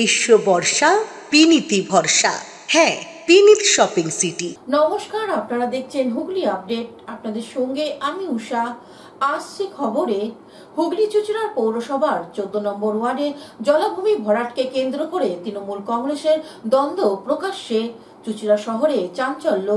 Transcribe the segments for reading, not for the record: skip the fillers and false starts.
গ্রীষ্ম বর্ষা বিনীতি ভরসা। হ্যাঁ, বিনীত শপিং সিটি। নমস্কার, আপনারা দেখছেন হুগলি আপডেট। আপনাদের সঙ্গে আমি উষা। আসছে খবরে, হুগলি চুঁচুড়ার পৌরসভার 14 নম্বর ওয়ার্ডে জলাভূমি ভরাটকে কেন্দ্র করে তৃণমূল কংগ্রেসের দ্বন্দ্ব প্রকাশ্যে। চুঁচুড়া শহরে চাঞ্চল্য।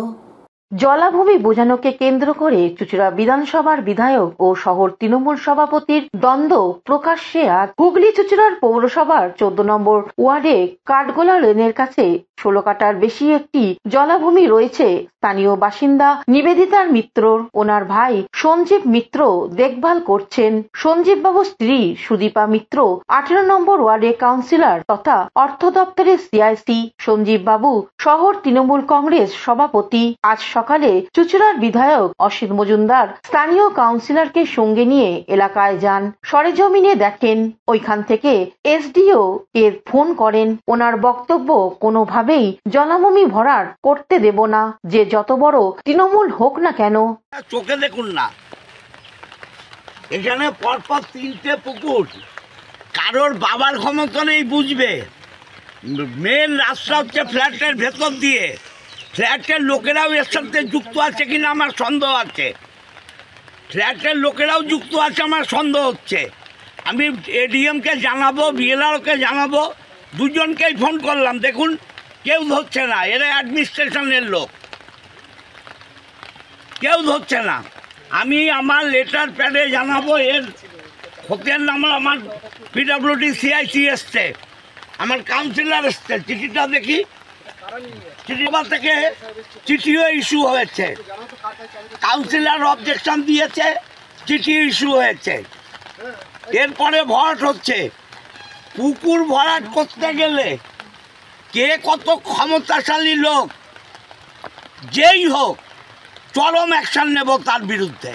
জলাভূমি বোঝানোকে কেন্দ্র করে চুঁচুড়া বিধানসভার বিধায়ক ও শহর তৃণমূল সভাপতির দ্বন্দ্ব প্রকাশ্যে আজ হুগলি চুঁচুড়ার পৌরসভার 14 নম্বর ওয়ার্ডে কাঠগোলা লেনের কাছে 16 কাঠার বেশি একটি জলাভূমি রয়েছে। স্থানীয় বাসিন্দা নিবেদিতার মিত্রর ওনার ভাই সঞ্জীব মিত্র দেখভাল করছেন। সঞ্জীব বাবুর স্ত্রী সুদীপা মিত্র 18 নম্বর ওয়ার্ডে কাউন্সিলর তথা অর্থ দপ্তরের সিআইসি। সঞ্জীব বাবু শহর তৃণমূল কংগ্রেস সভাপতি। আজ সকালে চুঁচুড়ার বিধায়ক অসিত মজুমদার স্থানীয় কাউন্সিলরকে সঙ্গে নিয়ে এলাকায় যান। সরেজমিনে দেখেন। ওইখান থেকে এসডিও এর ফোন করেন। ওনার বক্তব্য, কোনোভাবেই জলাভূমি ভরাট করতে দেব না, যে যত বড় তৃণমূল হোক না কেন। চোখে দেখুন না, এখানে পরপর 3টে পুকুর। কারোর বাবার ক্ষমতা নেই বুঝবে। মেন রাস্তা হচ্ছে ফ্ল্যাটের ভেতর দিয়ে। ফ্ল্যাটের লোকেরাও এর সাথে যুক্ত আছে কিনা আমার সন্দেহ আছে। ফ্ল্যাটের লোকেরাও যুক্ত আছে আমার সন্দেহ হচ্ছে। আমি এডিএমকে জানাবো, বিএলআরকে জানাবো, দুজনকেই ফোন করলাম, দেখুন কেউ ধরছে না। এরা অ্যাডমিনিস্ট্রেশনের লোক, কেউ ধরছে না। আমি আমার লেটার প্যাডে জানাবো। এর খতিয়ান নাম্বার আমার পিডব্লিউডি সিআইসি এসছে, আমার কাউন্সিলর এসছে। চিঠিটা দেখি, চিঠিটা থেকে চিঠিও ইস্যু হয়েছে। কাউন্সিলর অবজেকশন দিয়েছে, চিঠি ইস্যু হয়েছে। এরপরে ভরাট হচ্ছে। পুকুর ভরাট করতে গেলে কে কত ক্ষমতাশালী লোক, যেই হোক চরম অ্যাকশন নেব তার বিরুদ্ধে।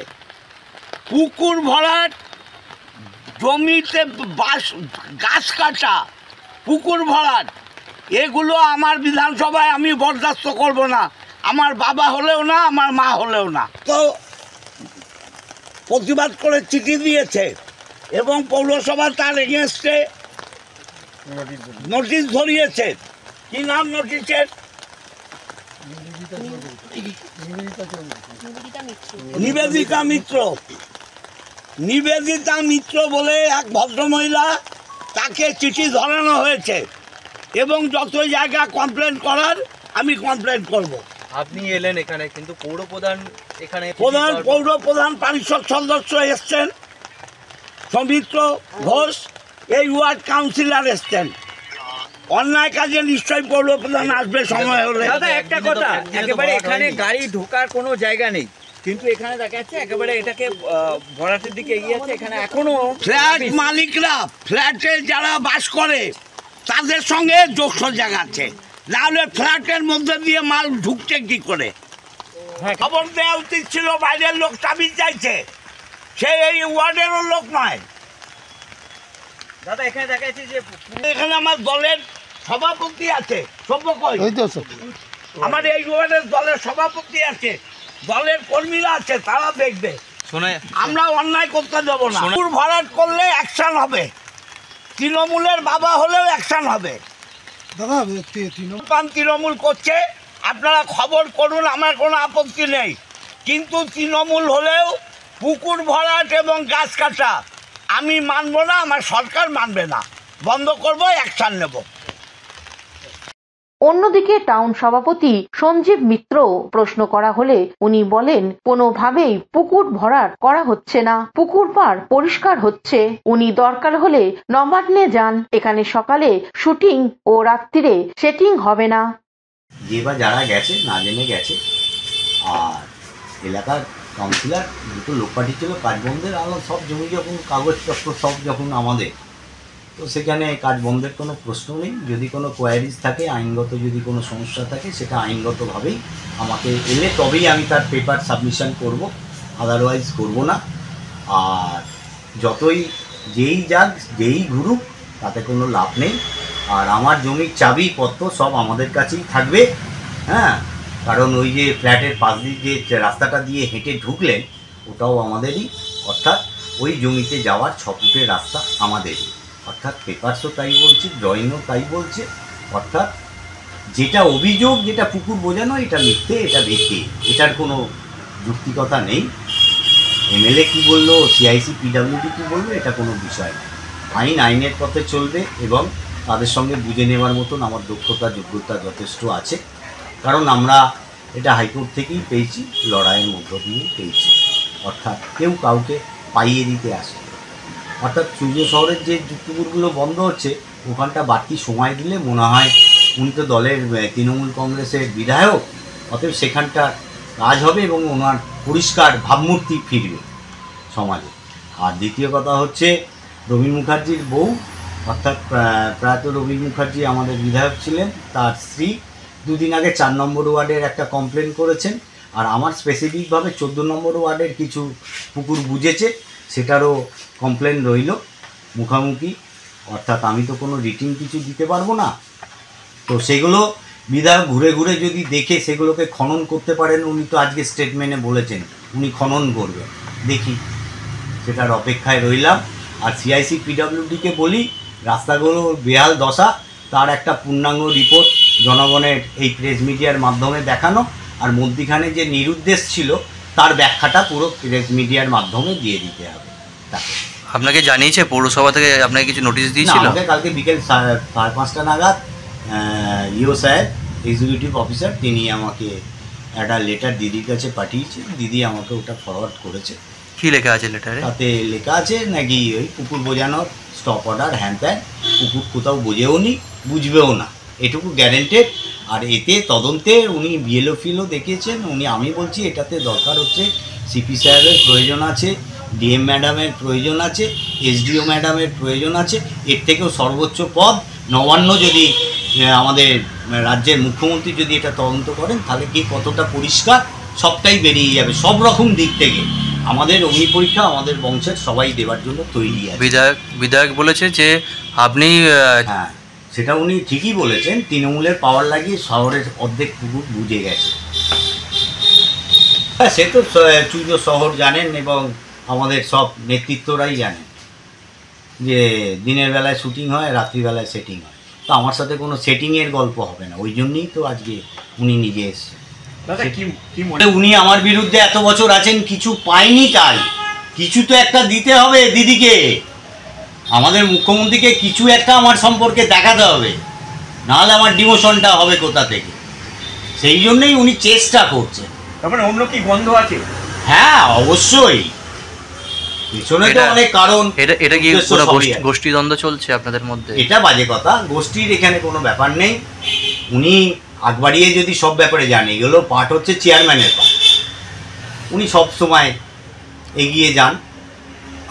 পুকুর ভরাট, জমিতে গাছ কাটা, পুকুর ভরাট, এগুলো আমার বিধানসভায় আমি বরদাস্ত করব না। আমার বাবা হলেও না, আমার মা হলেও না। তো প্রতিবাদ করে চিঠি দিয়েছে এবং পৌরসভা তার এগেনস্টে নোটিশ ধরিয়েছে। কি নাম নোটিশের? নিবেদিতা মিত্র। নিবেদিতা মিত্র বলে এক ভদ্রমহিলা, তাকে চিঠি ধরানো হয়েছে এবং যত জায়গা কমপ্লেন করার আমি কমপ্লেন করব। আপনি এলেন এখানে, কিন্তু পৌরপ্রধান এখানে পৌরপ্রধান পরিষদ সদস্য এসছেন, সৌমিত্র ঘোষ, এই ওয়ার্ড কাউন্সিলর এসছেন। অন্যায় কাজে নিশ্চয়ই পৌরপ্রধান আসবে সময় হলে। দাদা একটা কথা, একেবারে এখানে গাড়ি ঢোকার কোনো জায়গা নেই, কিন্তু এখানে দেখা যাচ্ছে একেবারে এটাকে ভরাটের দিকে এগিয়ে যাচ্ছে। এখানে এখনো ফ্ল্যাট মালিকরা, ফ্ল্যাটে যারা বাস করে তাদের সঙ্গে যোগসজ্জা আছে, নাহলে ফ্ল্যাটের মধ্যে দিয়ে মাল ঢুকছে কি করে? খবর দেওয়া উচিত ছিল। বাইরের লোক চাবি চাইছে, সে এই ওয়ার্ডেরও লোক নয়। দাদা এখানে দেখা যাচ্ছে যে এখানে আমার দলের সভাপতি আছে, আমার এই ওয়ার্ডের দলের সভাপতি আছে, দলের কর্মীরা আছে, তারা দেখবে। আমরা অন্যায় করতে দেবো না। পুকুর ভরাট করলে অ্যাকশন হবে, তৃণমূলের বাবা হলেও অ্যাকশন হবে। তৃণমূল করছে, আপনারা খবর করুন, আমার কোনো আপত্তি নেই। কিন্তু তৃণমূল হলেও পুকুর ভরাট এবং গাছ কাটা আমি মানব না, আমার সরকার মানবে না। বন্ধ করবো, অ্যাকশন নেব। অন্যদিকে টাউন সভাপতি সঞ্জীব মিত্র প্রশ্ন করা হলে উনি বলেন, কোনোভাবেই পুকুর ভরাট করা হচ্ছে না, পুকুর পাড় পরিষ্কার হচ্ছে। উনি দরকার হলে নবান্নে যান, এখানে সকালে শুটিং ও রাত্রিরে সেটিং হবে না। যে বা যারা গেছে না জেনে গেছে। আর এলাকার কাউন্সিলর দুটো লোক পাঠিয়েছিল কাজ বন্ধের। আমরা সব জমি যখন কাগজপত্র সব যখন আমাদের, তো সেখানে কাজ বন্ধের কোনো প্রশ্ন নেই। যদি কোনো কোয়ারিজ থাকে, আইনগত যদি কোনো সমস্যা থাকে, সেটা আইনগতভাবেই আমাকে এলে তবেই আমি তার পেপার সাবমিশন করব, আদারওয়াইজ করব না। আর যতই যেই যাক, যেই ঘুরুক, তাতে কোনো লাভ নেই। আর আমার জমির চাবিপত্র সব আমাদের কাছেই থাকবে। হ্যাঁ, কারণ ওই যে ফ্ল্যাটের পাশ দিয়ে যে রাস্তাটা দিয়ে হেঁটে ঢুকলেন, ওটাও আমাদেরই। অর্থাৎ ওই জমিতে যাওয়ার 6 ফুটের রাস্তা আমাদেরই। অর্থাৎ পেপারসও তাই বলছে, জয়েনও তাই বলছে। অর্থাৎ যেটা অভিযোগ, যেটা পুকুর বোঝানো, এটা মিথ্যে, এটা ভিত্তি, এটার কোনো যুক্তিকতা নেই। এমএলএ কী বললো, সিআইসি পিডাব্লিউডি কী বললো, এটা কোনো বিষয় না। আইনের পথে চলবে এবং তাদের সঙ্গে বুঝে নেওয়ার মতন আমার দক্ষতা যোগ্যতা যথেষ্ট আছে, কারণ আমরা এটা হাইকোর্ট থেকেই পেয়েছি, লড়াইয়ের মধ্য দিয়েই পেয়েছি। অর্থাৎ কেউ কাউকে পাইয়ে দিতে আসে। অর্থাৎ সূর্য শহরের যে পুকুরগুলো বন্ধ হচ্ছে, ওখানটা বাড়তি সময় দিলে মনে হয়, উনি তো দলের তৃণমূল কংগ্রেসের বিধায়ক, অতএব সেখানটা কাজ হবে এবং ওনার পরিষ্কার ভাবমূর্তি ফিরবে সমাজে। আর দ্বিতীয় কথা হচ্ছে রবীন মুখার্জির বউ, অর্থাৎ প্রয়াত রবীন মুখার্জি আমাদের বিধায়ক ছিলেন, তার স্ত্রী দুদিন আগে 4 নম্বর ওয়ার্ডের একটা কমপ্লেন করেছেন। আর আমার স্পেসিফিকভাবে 14 নম্বর ওয়ার্ডের কিছু পুকুর বুঝেছে, সেটারও কমপ্লেন রইল মুখামুখি। অর্থাৎ আমি তো কোনো রিটিন কিছু দিতে পারবো না, তো সেগুলো বিধায়ক ঘুরে ঘুরে যদি দেখে সেগুলোকে খনন করতে পারেন, উনি তো আজকে স্টেটমেন্টে বলেছেন উনি খনন করবেন, দেখি সেটার অপেক্ষায় রইলাম। আর সিআইসি পিডাব্লিউডিকে বলি, রাস্তাগুলো বেহাল দশা, তার একটা পূর্ণাঙ্গ রিপোর্ট জনগণের এই প্রেস মিডিয়ার মাধ্যমে দেখানো, আর মধ্যিখানে যে নিরুদ্দেশ ছিল তার ব্যাখ্যাটা পুরো প্রেস মিডিয়ার মাধ্যমে দিয়ে দিতে হবে তাকে। আপনাকে জানিয়েছে পৌরসভা থেকে, আপনাকে কিছু নোটিশ না, দিয়েছিল? আমাকে কালকে বিকেল 5:30 নাগাদ ইও সাহেব, এক্সিকিউটিভ অফিসার, তিনি আমাকে একটা লেটার দিদির কাছে পাঠিয়েছে, দিদি আমাকে ওটা ফরওয়ার্ড করেছে। কি লেখা আছে লেটারে? তাতে লেখা আছে নাকি ওই পুকুর বোঝানোর স্টপ অর্ডার, হ্যান ত্যান, পুকুর কোথাও বোঝেও নি, বুঝবেও না, এটুকু গ্যারেন্টেড। আর এতে তদন্তে উনি বিএলও ফিলও দেখিয়েছেন। আমি বলছি এটাতে দরকার হচ্ছে সিপি সাহেবের প্রয়োজন আছে, ডিএম ম্যাডামের প্রয়োজন আছে, এসডিও ম্যাডামের প্রয়োজন আছে, এর থেকেও সর্বোচ্চ পদ নবান্ন যদি আমাদের রাজ্যের মুখ্যমন্ত্রী যদি এটা তদন্ত করেন, তাহলে কি কতটা পরিষ্কার সবটাই বেরিয়ে যাবে। সব রকম দিক থেকে আমাদের অগ্নি পরীক্ষা আমাদের বংশের সবাই দেওয়ার জন্য তৈরি আছে। বিধায়ক বলেছে যে আপনি হ্যাঁ, সেটা উনি ঠিকই বলেছেন, তৃণমূলের পাওয়ার লাগিয়ে শহরের অর্ধেক পুকুর বুঝে গেছে। হ্যাঁ, সে তো চুজো শহর জানেন এবং আমাদের সব নেতৃত্বরাই জানেন যে দিনের বেলায় শুটিং হয়, রাত্রিবেলায় সেটিং হয়। তো আমার সাথে কোনো সেটিংয়ের গল্প হবে না, ওই জন্যই তো আজকে উনি নিজে এসেছেন। উনি আমার বিরুদ্ধে এত বছর আছেন, কিছু পায়নি, তাই কিছু তো একটা দিতে হবে দিদিকে, আমাদের মুখ্যমন্ত্রীকে কিছু একটা আমার সম্পর্কে দেখাতে হবে, নাহলে আমার ডিমোশনটা হবে কোথা থেকে। সেই জন্যই উনি চেষ্টা করছেন। তার মানে অন্য কি গন্ধ আছে? হ্যাঁ, অবশ্যই, পেছনে তো অনেক কারণ। এটা কি পুরো গোষ্ঠীদ্বন্দ্ব চলছে আপনাদের মধ্যে? এটা বাজে কথা, গোষ্ঠীর এখানে কোনো ব্যাপার নেই। উনি আগ বাড়িয়ে যদি সব ব্যাপারে জানে, এগুলো পার্ট হচ্ছে চেয়ারম্যানের পার্ট, উনি সব সময় এগিয়ে যান।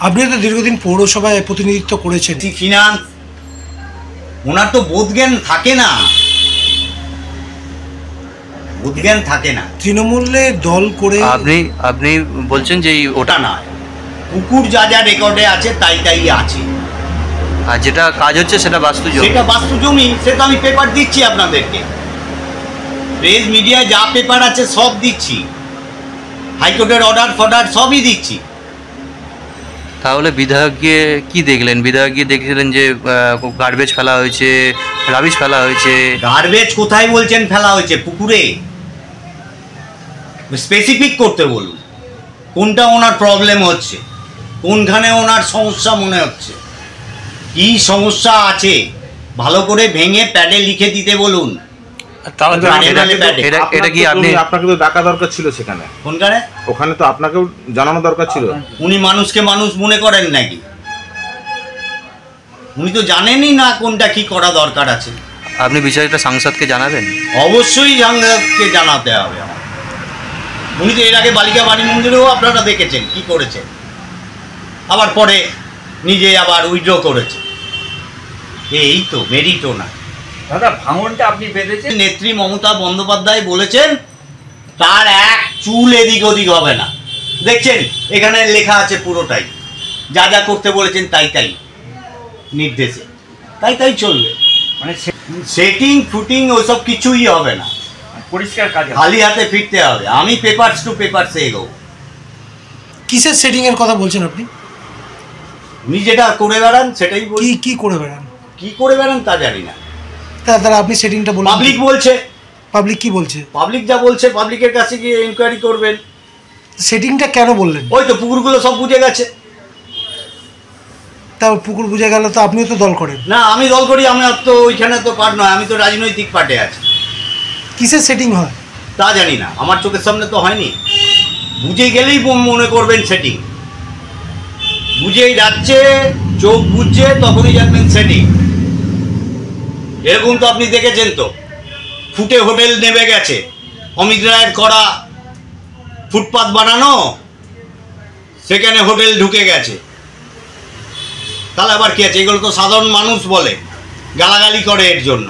আপনি তো দীর্ঘদিন পৌরসভায় প্রতিনিধিত্ব করেছেন, ফিনান্স, ওনার তো বোধজ্ঞান থাকে না, বোধজ্ঞান থাকে না। তৃণমূলের দল করে আপনি বলছেন যে ওটা না, পুকুর যা যা রেকর্ডে আছে তাই তাই আছে, আর যেটা কাজ হচ্ছে সেটা বাস্তু জমি, সেটা বাস্তু জমি, সেটা আমি পেপার দিচ্ছি আপনাদেরকে, প্রেস মিডিয়ায় যা পেপার আছে সব দিচ্ছি, হাইকোর্টের অর্ডার ফর্ডার সবই দিচ্ছি। তাহলে বিধায়ক গিয়ে কি দেখলেন? বিধায়ক গিয়ে দেখছিলেন যে গার্বেজ ফেলা হয়েছে, রাবিশ ফেলা হয়েছে। গার্বেজ কোথায় বলছেন ফেলা হয়েছে? পুকুরে। স্পেসিফিক করতে বলুন, কোনটা ওনার প্রবলেম হচ্ছে, কোনখানে ওনার সমস্যা মনে হচ্ছে, কি সমস্যা আছে, ভালো করে ভেঙে প্যাডে লিখে দিতে বলুন। এটা কি আপনাকে তো ডাকা দরকার ছিল সেখানে, কোনখানে? ওখানে তো আপনাকেও জানানো দরকার ছিল। উনি মানুষকে মানুষ মনে করেন নাকি? উনি তো জানেনই না কোনটা কি করা দরকার আছে। আপনি বিষয়টা সাংসদকে জানাবেন? অবশ্যই সাংসদকে জানাতে হবে আমার। উনি তো এর আগে বালিকা বাণী মন্দিরেও আপনারা দেখেছেন কি করেছেন, আবার পরে নিজে আবার উইথড্র করেছে। এই তো মেরিটও না। দাদা, ভাঙনটা আপনি বেঁধেছেন, নেত্রী মমতা বন্দ্যোপাধ্যায় বলেছেন তার এক চুল এদিক ওদিক হবে না। দেখছেন এখানে লেখা আছে পুরোটাই, যা যা করতে বলেছেন তাই তাই নির্দেশে, তাই তাই চলবে। মানে সেটিং ফুটিং ওইসব কিছুই হবে না, পরিষ্কার কাজ, খালি হাতে ফিরতে হবে। আমি পেপারস টু পেপারস এগোবো। কিসের সেটিং এর কথা বলছেন আপনি? উনি যেটা করে বেড়ান সেটাই বলি। কি করে বেড়ান? কি করে বেড়ান তা জানি না। তাহলে আপনি সেটিংটা বলুন। পাবলিক বলছে। পাবলিক কি বলছে? পাবলিক যা বলছে, পাবলিকের কাছে গিয়ে ইনকোয়ারি করবেন। সেটিংটা কেন বললেন? ওই তো পুকুরগুলো সব বুঝে গেছে। তাও পুকুর বুঝে গেল তো আপনিও তো দল করেন। না, আমি দল করি, আমার তো ওইখানে তো পার্ট নয়, আমি তো রাজনৈতিক পার্টে আছি। কিসের সেটিং হয় তা জানি না, আমার চোখের সামনে তো হয়নি। বুঝে গেলেই মনে করবেন সেটিং। বুঝেই যাচ্ছে, চোখ বুঝছে, তখনই জানবেন সেটিং। এরকম তো আপনি দেখেছেন তো, ফুটে হোটেল নেমে গেছে, অমিত রায়ের করা ফুটপাত বানানো, সেখানে হোটেল ঢুকে গেছে। তাহলে আবার কি আছে? এগুলো তো সাধারণ মানুষ বলে, গালাগালি করে এর জন্য।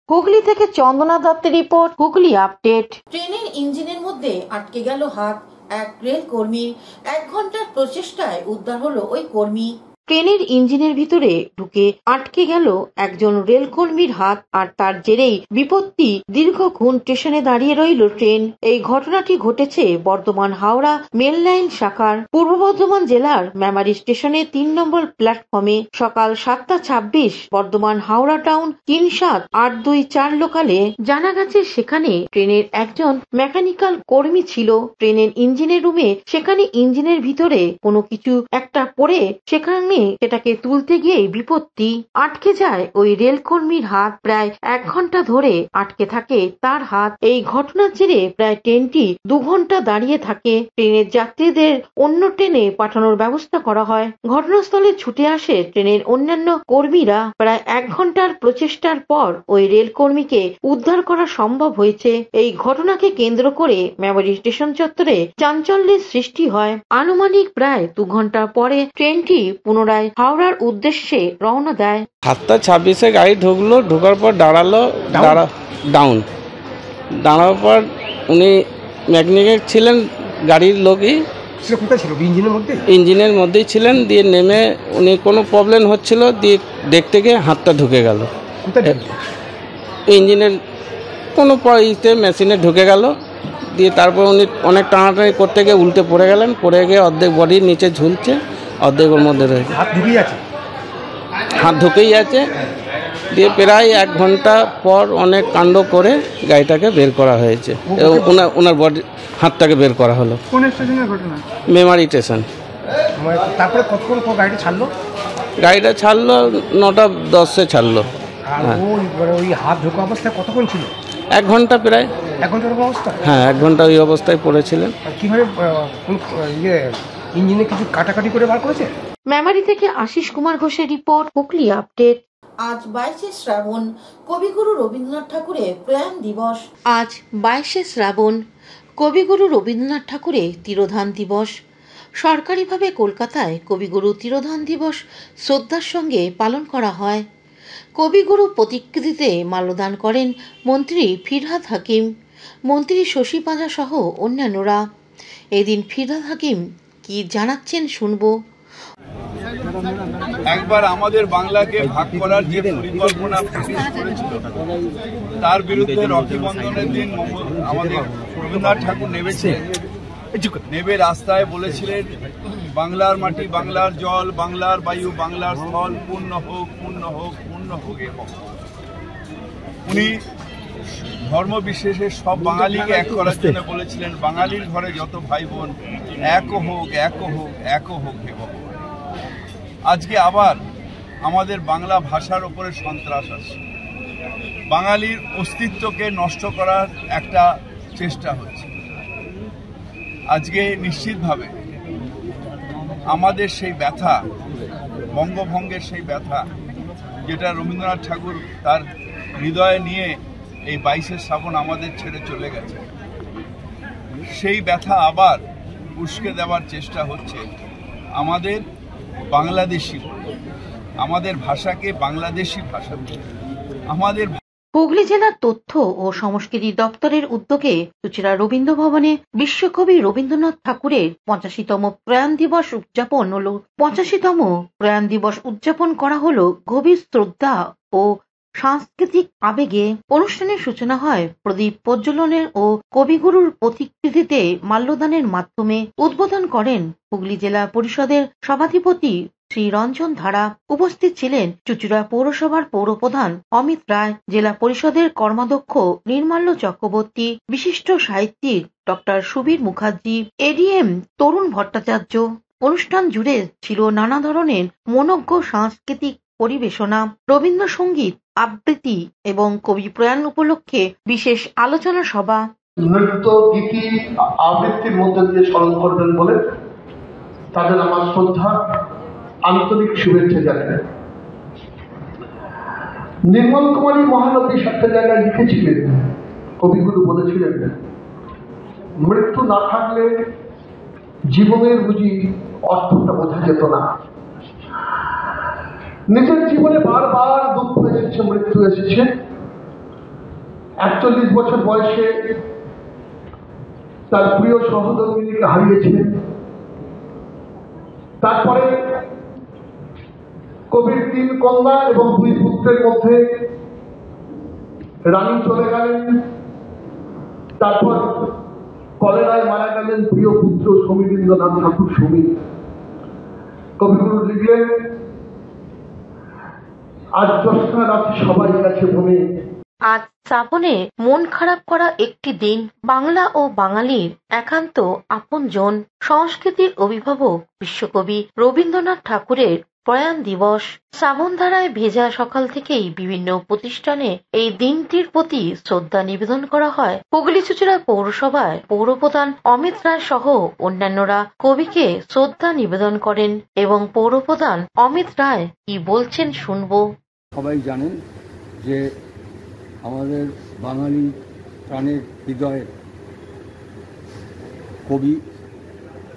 হুগলি থেকে চন্দনা দত্তের রিপোর্ট, হুগলি আপডেট। ট্রেনের ইঞ্জিনের মধ্যে আটকে গেল হাত এক রেল কর্মীর। 1 ঘন্টার প্রচেষ্টায় উদ্ধার হলো ওই কর্মী। ট্রেনের ইঞ্জিনের ভিতরে ঢুকে আটকে গেল একজন রেলকর্মীর হাত, আর তার জেরেই বিপত্তি। দীর্ঘক্ষণ স্টেশনে দাঁড়িয়ে রইল ট্রেন। এই ঘটনাটি ঘটেছে বর্ধমান হাওড়া মেল লাইন শাখার পূর্ব বর্ধমান জেলার মেমারি স্টেশনে 3 নম্বর প্ল্যাটফর্মে সকাল 7:26 বর্ধমান হাওড়া টাউন 37824 লোকালে। জানা গেছে সেখানে ট্রেনের একজন মেকানিক্যাল কর্মী ছিল। ট্রেনের ইঞ্জিনের রুমে সেখানে ইঞ্জিনের ভিতরে কোনো কিছু একটা পড়ে সেখানে সেটাকে তুলতে গিয়ে বিপত্তি। আটকে যায় ওই রেলকর্মীর হাত। প্রায় 1 ঘন্টা ধরে আটকে থাকে তার হাত। এই ঘটনার জেরে প্রায় ট্রেনটি 2 ঘন্টা দাঁড়িয়ে থাকে। ট্রেনের যাত্রীদের অন্য ট্রেনে পাঠানোর ব্যবস্থা করা হয়। ঘটনাস্থলে ছুটে আসে ট্রেনের অন্যান্য কর্মীরা। প্রায় 1 ঘন্টার প্রচেষ্টার পর ওই রেলকর্মীকে উদ্ধার করা সম্ভব হয়েছে। এই ঘটনাকে কেন্দ্র করে মেমারি স্টেশন চত্বরে চাঞ্চল্যের সৃষ্টি হয়। আনুমানিক প্রায় 2 ঘন্টা পরে ট্রেনটি পুনরায় হাওড়ার উদ্দেশ্যে রওনা দেয়। 7:26 গাড়ি ঢুকলো, ঢোকার পর দাঁড়ালো, দাঁড়ানোর পর উনি মেকানিক ছিলেন, গাড়ির লোকই। কোথায় ছিল? ইঞ্জিনের মধ্যেই ছিলেন। দিয়ে নেমে উনি কোনো প্রবলেম হচ্ছিল, দিয়ে দেখতে গিয়ে হাতটা ঢুকে গেল ইঞ্জিনের কোনো মেশিনে ঢুকে গেল। দিয়ে তারপর উনি অনেক টানাটানি করতে গিয়ে উল্টে পড়ে গেলেন। পড়ে গিয়ে অর্ধেক বডির নিচে ঝুলছে, অর্ধেক ওর মধ্যে রয়েছে। হাত ঢুকেই আছে। দিয়ে প্রায় 1 ঘন্টা পর অনেক কাণ্ড করে গাড়িটাকে বের করা হয়েছে। ওনার বডি হাতটাকে বের করা হলো। কোন স্টেশনের ঘটনা? মেমারি স্টেশন। তারপরে কতক্ষণ পর গাড়িটা ছাড়লো? গাড়িটা ছাড়লো 9:10 ছাড়লো। ওই হাত ঢোকা অবস্থায় কতক্ষণ ছিল? 1 ঘন্টা প্রায়। 1 ঘন্টার অবস্থা? হ্যাঁ, 1 ঘন্টা ওই অবস্থায় পড়েছিলেন। কিভাবে ইঞ্জিনে কিছু কাটাকাটি করে বার করেছে? মেমারি থেকে আশিস কুমার ঘোষের রিপোর্ট, হুগলি আপডেট। আজ 22 শ্রাবণ, কবিগুরু রবীন্দ্রনাথ ঠাকুরের প্রয়াণ দিবস। আজ 22 শ্রাবণ, কবিগুরু রবীন্দ্রনাথ ঠাকুরের তিরোধান দিবস। সরকারিভাবে কলকাতায় কবিগুরু তিরোধান দিবস শ্রদ্ধার সঙ্গে পালন করা হয়। কবিগুরু প্রতিকৃতিতে মাল্যদান করেন মন্ত্রী ফিরহাদ হাকিম, মন্ত্রী শশী পাঁজা সহ অন্যান্যরা। এদিন ফিরহাদ হাকিম কি জানাচ্ছেন শুনবো। একবার আমাদের বাংলাকে ভাগ করার যে পরিকল্পনা ব্রিটিশ করেছিল, তার বিরুদ্ধে রকি বন্ধনের দিন আমাদের রবীন্দ্রনাথ ঠাকুর নেমে রাস্তায় বলেছিলেন, বাংলার মাটি, বাংলার জল, বাংলার বায়ু, বাংলার স্থল পূর্ণ হোক, পূর্ণ হোক, পূর্ণ হোক। উনি ধর্ম বিশেষে সব বাঙালিকে এক করার জন্য বলেছিলেন, বাঙালির ঘরে যত ভাই বোন এক হোক, এক হোক, এক হোক হে ভগবান। আজকে আবার আমাদের বাংলা ভাষার উপরে সন্ত্রাস আসছে, বাঙালির অস্তিত্বকে নষ্ট করার একটা চেষ্টা হচ্ছে। আজকে নিশ্চিতভাবে আমাদের সেই ব্যথা, বঙ্গভঙ্গের সেই ব্যথা, যেটা রবীন্দ্রনাথ ঠাকুর তার হৃদয়ে নিয়ে এই 22শে শ্রাবণ আমাদের ছেড়ে চলে গেছে, সেই ব্যথা আবার উস্কে দেওয়ার চেষ্টা হচ্ছে। আমাদের বাংলাদেশি, আমাদের ভাষাকে বাংলাদেশি ভাষা, আমাদের হুগলি জেলার তথ্য ও সংস্কৃতি দপ্তরের উদ্যোগে চুঁচুড়া রবীন্দ্র ভবনে বিশ্বকবি রবীন্দ্রনাথ ঠাকুরের 85তম প্রয়াণ দিবস উদযাপন হলো। 85তম প্রয়াণ দিবস উদযাপন করা হলো গভীর শ্রদ্ধা ও সাংস্কৃতিক আবেগে অনুষ্ঠানের সূচনা হয় প্রদীপ প্রজ্বলনের ও কবিগুরুর প্রতিকৃতিতে মাল্যদানের মাধ্যমে। উদ্বোধন করেন হুগলি জেলা পরিষদের সভাধিপতি শ্রী রঞ্জন ধারা। উপস্থিত ছিলেন চুঁচুড়া পৌরসভার পৌরপ্রধান অমিত রায়, জেলা পরিষদের কর্মাধ্যক্ষ নির্মাল্য চক্রবর্তী, বিশিষ্ট সাহিত্যিক ডক্টর সুবীর মুখার্জি, এডিএম তরুণ ভট্টাচার্য। অনুষ্ঠান জুড়ে ছিল নানা ধরনের মনোজ্ঞ সাংস্কৃতিক পরিবেশনা, রবীন্দ্রসঙ্গীত, আবৃত্তি এবং কবি প্রয়াণ উপলক্ষে বিশেষ আলোচনা সভা। নৃত্য, গীতি, আবৃত্তির মধ্যে দিয়ে স্মরণ করবেন বলে তাদের আমার শ্রদ্ধা, আন্তরিক শুভেচ্ছা জানাই। নির্মল কুমারী মহানবী একটা জায়গায় লিখেছিলেন, কবিগুরু বলেছিলেন, মৃত্যু না থাকলে জীবনের বুঝি অর্থটা বোঝা যেত না। নিজের জীবনে বারবার দুঃখ এসেছে, মৃত্যু এসেছে। 41 বছর বয়সে তার প্রিয় সহধর্মিণীকে হারিয়েছিলেন। তারপরে কবির 3 কন্যা এবং 2 পুত্রের মধ্যে রানী চলে গেলেন। তারপর কলেরায় মারা গেলেন প্রিয় পুত্র সমীরেন্দ্রনাথ ঠাকুর সমীর। কবিগুরু লিখলেন, আজ জ্যোৎস্না রাতে সবাই গেছে বনে। আজ শ্রাবণে মন খারাপ করা একটি দিন। বাংলা ও বাঙালির একান্ত আপনজন, সংস্কৃতির অভিভাবক বিশ্বকবি রবীন্দ্রনাথ ঠাকুরের প্রয়াণ দিবস। শ্রাবণধারায় ভেজা সকাল থেকেই বিভিন্ন প্রতিষ্ঠানে এই দিনটির প্রতি শ্রদ্ধা নিবেদন করা হয়। হুগলি চুঁচুড়া পৌরসভায় পৌরপ্রধান অমিত রায় সহ অন্যান্যরা কবিকে শ্রদ্ধা নিবেদন করেন এবং পৌরপ্রধান অমিত রায় কি বলছেন শুনবো। সবাই জানেন যে আমাদের বাঙালি প্রাণের হৃদয়ের কবি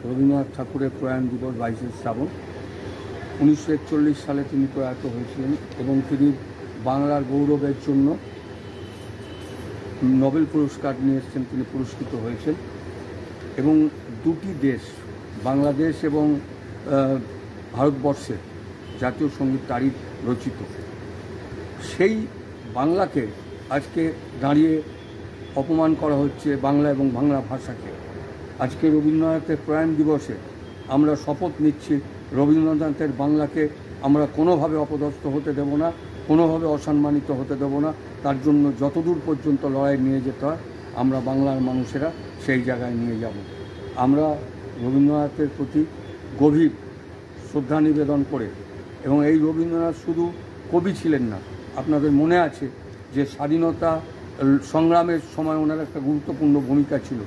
রবীন্দ্রনাথ ঠাকুরের প্রয়াণ দিবস 22শে শ্রাবণ। 1941 সালে তিনি প্রয়াত হয়েছিলেন এবং তিনি বাংলার গৌরবের জন্য নোবেল পুরস্কার নিয়ে এসেছেন, তিনি পুরস্কৃত হয়েছেন। এবং 2টি দেশ, বাংলাদেশ এবং ভারতবর্ষের জাতীয় সঙ্গীত তারই রচিত। সেই বাংলাকে আজকে দাঁড়িয়ে অপমান করা হচ্ছে, বাংলা এবং বাংলা ভাষাকে। আজকে রবীন্দ্রনাথের প্রয়াণ দিবসে আমরা শপথ নিচ্ছি, রবীন্দ্রনাথের বাংলাকে আমরা কোনোভাবে অপদস্থ হতে দেব না, কোনোভাবে অসম্মানিত হতে দেব না। তার জন্য যতদূর পর্যন্ত লড়াই নিয়ে যেতে হয় আমরা বাংলার মানুষেরা সেই জায়গায় নিয়ে যাব। আমরা রবীন্দ্রনাথের প্রতি গভীর শ্রদ্ধা নিবেদন করে, এবং এই রবীন্দ্রনাথ শুধু কবি ছিলেন না, আপনাদের মনে আছে যে স্বাধীনতা সংগ্রামের সময় ওনার একটা গুরুত্বপূর্ণ ভূমিকা ছিল।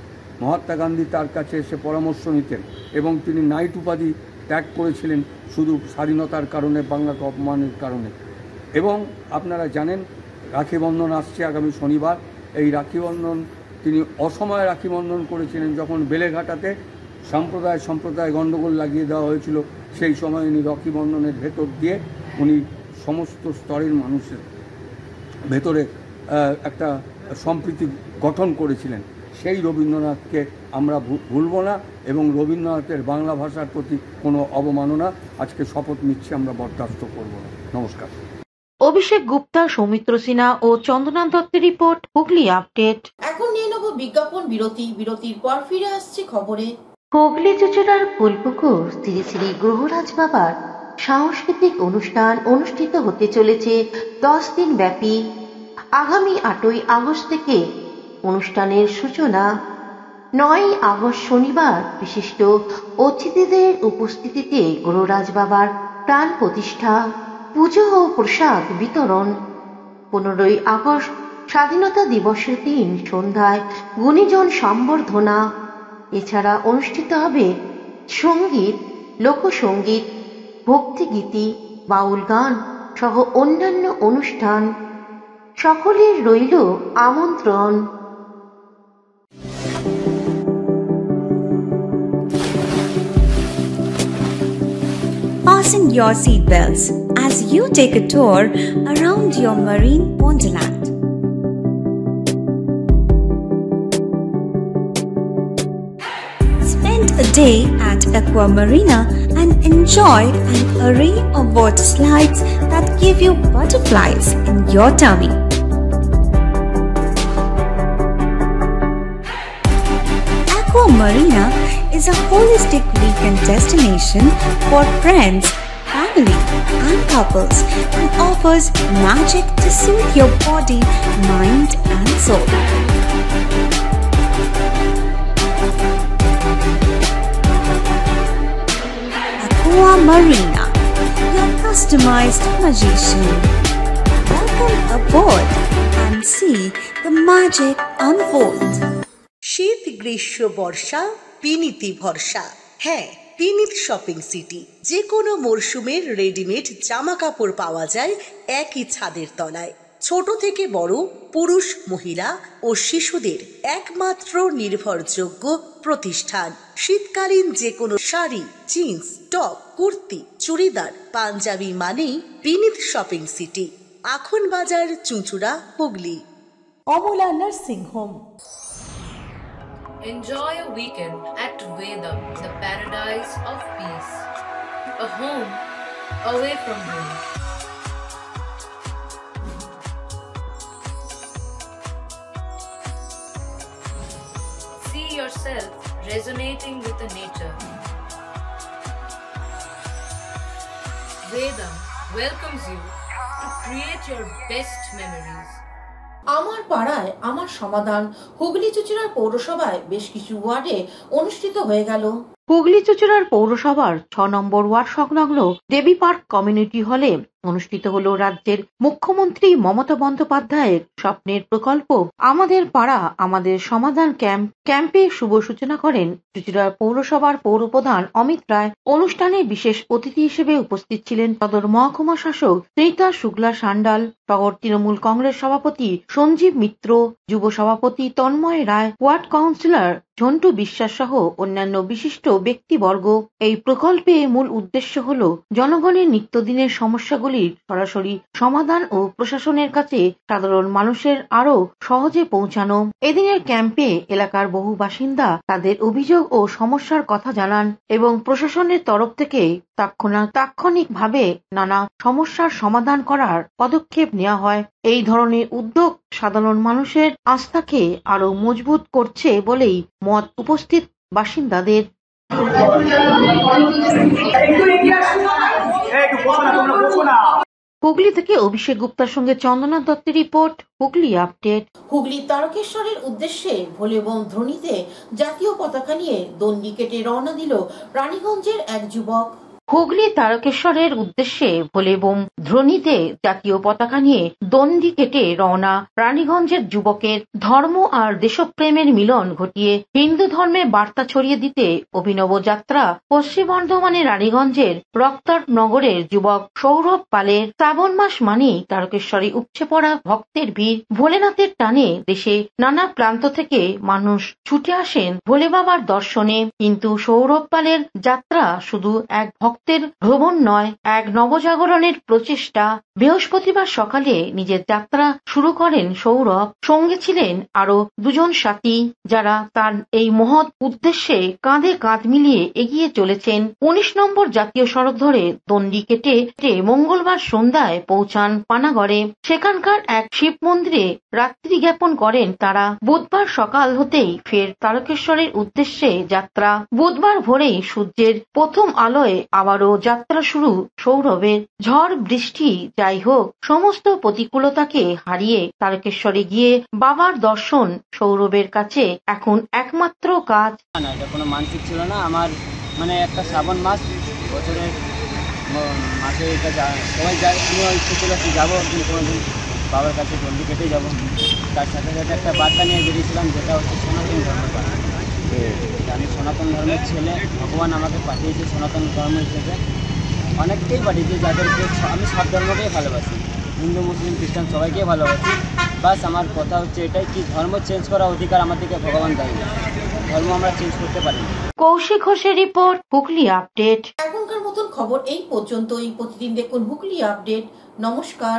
মহাত্মা গান্ধী তার কাছে এসে পরামর্শ নিতেন এবং তিনি নাইট উপাধি ত্যাগ করেছিলেন শুধু স্বাধীনতার কারণে, বাংলাকে অপমানের কারণে। এবং আপনারা জানেন রাখি বন্ধন আসছে আগামী শনিবার। এই রাখি বন্ধন তিনি অসময়ে রাখি বন্ধন করেছিলেন, যখন বেলেঘাটাতে সম্প্রদায় গণ্ডগোল লাগিয়ে দেওয়া হয়েছিল। সেই সময় উনি রাখি বন্ধনের ভেতর দিয়ে উনি সমস্ত স্তরের মানুষের ভেতরে একটা সম্প্রীতি গঠন করেছিলেন। সেই রবীন্দ্রনাথকে আমরা ভুলব না এবং রবীন্দ্রনাথের বাংলা ভাষার প্রতি কোনো অবমাননা আজকে শপথ নিচ্ছি আমরা বরদাস্ত করব না। নমস্কার। অভিষেক গুপ্তা, সৌমিত্র সিনহা ও চন্দনা দত্তের রিপোর্ট, হুগলি আপডেট। এখন নিয়ে নেব বিজ্ঞাপন বিরতি। বিরতির পর ফিরে আসছে খবরে। হুগলি চুঁচুড়ার ফুলপুকুর শ্রী শ্রী গ্রহরাজ বাবার সাংস্কৃতিক অনুষ্ঠান অনুষ্ঠিত হতে চলেছে 10 দিন ব্যাপী। আগামী 8ই আগস্ট থেকে অনুষ্ঠানের সূচনা। 9ই আগস্ট শনিবার বিশিষ্ট অতিথিদের উপস্থিতিতে গ্রহরাজ বাবার প্রাণ প্রতিষ্ঠা, পুজো ও প্রসাদ বিতরণ। 15ই আগস্ট স্বাধীনতা দিবসের দিন সন্ধ্যায় গুণীজন সম্বর্ধনা। এছাড়া অনুষ্ঠিত হবে সঙ্গীত, লোকসঙ্গীত, ভক্তিগীতি, বাউল গান সহ অন্যান্য অনুষ্ঠান। সকলের রইল আমন্ত্রণ। Fasten your seatbelts as you take a tour around your marine wonderland. Spend a day at Aqua Marina and enjoy an array of water slides that give you butterflies in your tummy. Aqua Marina is a holistic weekend destination for friends, family and couples and offers magic to soothe your body, mind and soul. Aqua Marina, your customized magician. Welcome aboard and see the magic unfold. শীত গ্রীষ্ম বর্ষা পিনিতি ভরসা। হ্যাঁ, পিনিত shopping city. যে কোনো মরশুমের readymade জামা কাপড় পাওয়া যায় একই ছাদের তলায়। ছোট থেকে বড়, পুরুষ, মহিলা ও শিশুদের একমাত্র নির্ভরযোগ্য প্রতিষ্ঠান। শীতকালীন যে কোনো শাড়ি, জিন্স, টপ, কুর্তি, চুড়িদার, পাঞ্জাবি মানেই পিনিত শপিং সিটি। আখন বাজার, চুঁচুড়া, Hooghly. Amala nursing home. Enjoy a weekend at Vedam, the paradise of peace. A home away from home. See yourself resonating with the nature. Vedam welcomes you to create your best memories. আমার পাড়ায় আমার সমাধান হুগলি চুঁচুড়ার পৌরসভায় বেশ কিছু ওয়ার্ডে অনুষ্ঠিত হয়ে গেল। হুগলি চুঁচুড়ার পৌরসভার 6 নম্বর ওয়ার্ড সংলগ্ন দেবী পার্ক কমিউনিটি হলে অনুষ্ঠিত হলো রাজ্যের মুখ্যমন্ত্রী মমতা বন্দ্যোপাধ্যায়ের স্বপ্নের প্রকল্প আমাদের পাড়া আমাদের সমাধান ক্যাম্পে শুভ সূচনা করেন চুঁচুড়ার পৌরসভার পৌরপ্রধান অমিত রায়। অনুষ্ঠানে বিশেষ অতিথি হিসেবে উপস্থিত ছিলেন সদর মহকুমা শাসক শ্রীতা শুক্লা সান্ডাল, শহর তৃণমূল কংগ্রেস সভাপতি সঞ্জীব মিত্র, যুব সভাপতি তন্ময় রায়, ওয়ার্ড কাউন্সিলর ঝন্টু বিশ্বাস সহ অন্যান্য বিশিষ্ট ব্যক্তিবর্গ। এই প্রকল্পে মূল উদ্দেশ্য হল জনগণের নিত্যদিনের সমস্যাগুলির সরাসরি সমাধান ও প্রশাসনের কাছে সাধারণ মানুষের আরো সহজে পৌঁছানো। এদিনের ক্যাম্পে এলাকার বহু বাসিন্দা তাদের অভিযোগ ও সমস্যার কথা জানান এবং প্রশাসনের তরফ থেকে তাৎক্ষণিকভাবে নানা সমস্যার সমাধান করার পদক্ষেপ নেওয়া হয়। এই ধরনের উদ্যোগ সাধারণ মানুষের আস্থাকে আরো মজবুত করছে বলেই মত উপস্থিত বাসিন্দাদের। হুগলি থেকে অভিষেক গুপ্তার সঙ্গে চন্দনা দত্তের রিপোর্ট, হুগলি আপডেট। হুগলি তারকেশ্বরের উদ্দেশ্যে ভোলে বোম ধ্বনিতে জাতীয় পতাকা নিয়ে দণ্ডি কেটে রওনা দিল রানীগঞ্জের এক যুবক। হুগলি তারকেশ্বরের উদ্দেশ্যে ভোলে বোম ধ্বনিতে জাতীয় পতাকা নিয়ে দণ্ডি কেটে রওনা রানীগঞ্জের যুবকের ধর্ম আর দেশপ্রেমের মিলন ঘটিয়ে হিন্দু ধর্মের বার্তা ছড়িয়ে দিতে অভিনব যাত্রা পশ্চিম বর্ধমানের রানীগঞ্জের রক্তার নগরের যুবক সৌরভ পালের। শ্রাবণ মাস মানেই তারকেশ্বরে উপচে পড়া ভক্তের ভিড়। ভোলেনাথের টানে দেশে নানা প্রান্ত থেকে মানুষ ছুটে আসেন ভোলে বাবার দর্শনে, কিন্তু সৌরভ পালের যাত্রা শুধু এক ভক্তের ভ্রমণ নয়, এক নবজাগরণের প্রচেষ্টা। বৃহস্পতিবার সকালে নিজের যাত্রা শুরু করেন সৌরভ। সঙ্গে ছিলেন আরো দুজন সাথী যারা তার এই মহৎ উদ্দেশ্যে কাঁধে কাঁধ মিলিয়ে এগিয়ে চলেছেন। 19 নম্বর জাতীয় সড়ক ধরে দণ্ডি কেটে মঙ্গলবার সন্ধ্যায় পৌঁছান পানাগড়ে। সেখানকার এক শিব মন্দিরে রাত্রি জ্ঞাপন করেন তারা। বুধবার সকাল হতেই ফের তারকেশ্বরের উদ্দেশ্যে যাত্রা। বুধবার ভোরেই সূর্যের প্রথম আলোয় আবারও যাত্রা শুরু সৌরভের। ঝড় বৃষ্টি যাই হোক, সমস্ত প্রতিকূলতাকে হারিয়ে তারকেশ্বরে গিয়ে বাবার দর্শন সৌরভের কাছে এখন একমাত্র কাজ। না, এটা কোনো মানসিক ছিল না আমার, মানে একটা শ্রাবণ মাস বছরের মাসে এটা সবাই যায়, তুমিও ইচ্ছে ছিল কি যাবো, কিন্তু কোনোদিন বাবার কাছে দণ্ডি কেটে যাবো। তার সাথে সাথে একটা বার্তা নিয়ে বেরিয়েছিলাম, যেটা হচ্ছে সনাতন ধর্মের বার্তা। আমি সনাতন ধর্মের ছেলে, ভগবান আমাকে পাঠিয়েছে সনাতন ধর্ম হিসেবে। অনেককেই পাঠিয়েছে যাদেরকে আমি সব ধর্মকেই ভালোবাসি, হিন্দু মুসলিম খ্রিস্টান সবাইকেই ভালোবাসি। বাস আমার কথা হচ্ছে এটাই কি ধর্ম চেঞ্জ করার অধিকার আমাদেরকে ভগবান দেয় না, ধর্ম আমরা চেঞ্জ করতে পারি না। কৌশিক ঘোষের রিপোর্ট, হুগলি আপডেট। এখনকার মতন খবর এই পর্যন্তই। প্রতিদিন দেখুন হুগলি আপডেট। নমস্কার।